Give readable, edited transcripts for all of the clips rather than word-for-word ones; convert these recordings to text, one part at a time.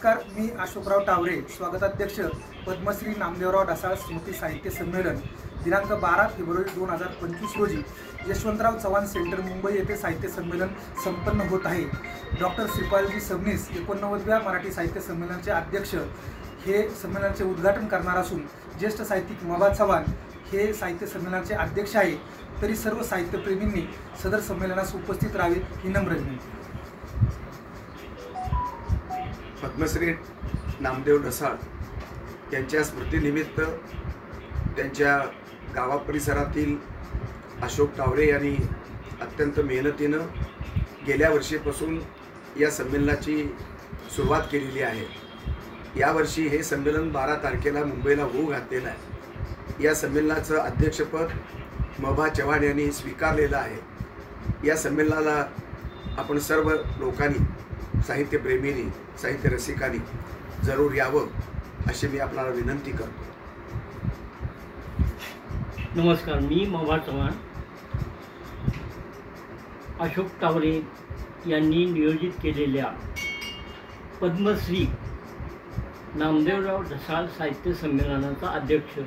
नमस्कार, मी अशोकराव टावरे, स्वागताध्यक्ष पद्मश्री नामदेवराव ढसाळ स्मृती साहित्य संमेलन दिनांक 12 फेब्रुवारी 2025 रोजी यशवंतराव चव्हाण सेंटर मुंबई येथे साहित्य संमेलन संपन्न होत आहे। डॉक्टर श्रीपालजी सबनीस 89व्या मराठी साहित्य संमेलनाचे अध्यक्ष हे संमेलनाचे उद्घाटन करणार असून ज्येष्ठ साहित्यिक मभा चव्हाण हे साहित्य संमेलनाचे अध्यक्ष आहे। तरी सर्व साहित्यप्रेमींनी सदर संमेलनास उपस्थित राहावे ही नम्र विनंती। पद्मश्री नामदेव ढसाळ यांच्या स्मृतीनिमित्त त्यांच्या गावा परिसरातील अशोक टावरे यांनी अत्यंत मेहनतीनं गेल्या वर्षीपासून या संमेलनाची सुरुवात केलेली आहे। यावर्षी हे संमेलन 12 तारखेला मुंबईला होऊ घातलेलं आहे। या संमेलनाचं अध्यक्षपद मभा चव्हाण यांनी स्वीकारलेलं आहे। या संमेलनाला आपण सर्व लोकांनी, साहित्यप्रेमींनी, साहित्य रसिकांनी जरूर यावं अशी मी आपल्याला विनंती करतो। नमस्कार, मी मभा चव्हाण। अशोक टावरे यांनी नियोजित केलेल्या पद्मश्री नामदेवराव ढसाळ साहित्य संमेलनाचा अध्यक्ष।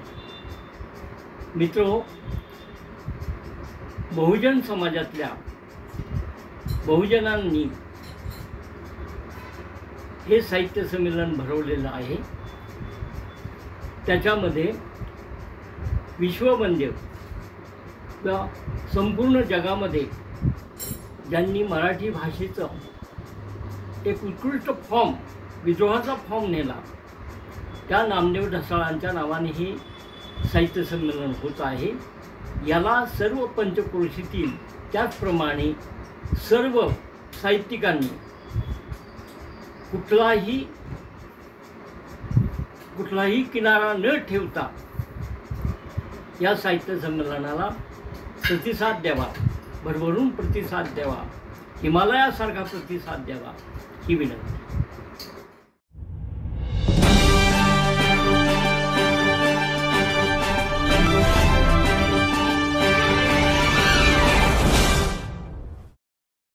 मित्रो, बहुजन समाजातल्या बहुजनांनी हे साहित्य संमेलन भरवलेलं आहे। त्याच्यामध्ये विश्ववंद्य किंवा संपूर्ण जगामध्ये ज्यांनी मराठी भाषेचं एक उत्कृष्ट फॉर्म, विद्रोहाचा फॉर्म नेला, त्या नामदेव ढसाळांच्या नावाने हे साहित्य संमेलन होत आहे। याला सर्व पंचक्रोशीतील त्याचप्रमाणे सर्व साहित्यिकांनी कुठलाही किनारा न ठेवता या साहित्य संमेलनाला प्रतिसाद द्यावा, भरभरून प्रतिसाद द्यावा, हिमालयासारखा प्रतिसाद द्यावा ही विनंती।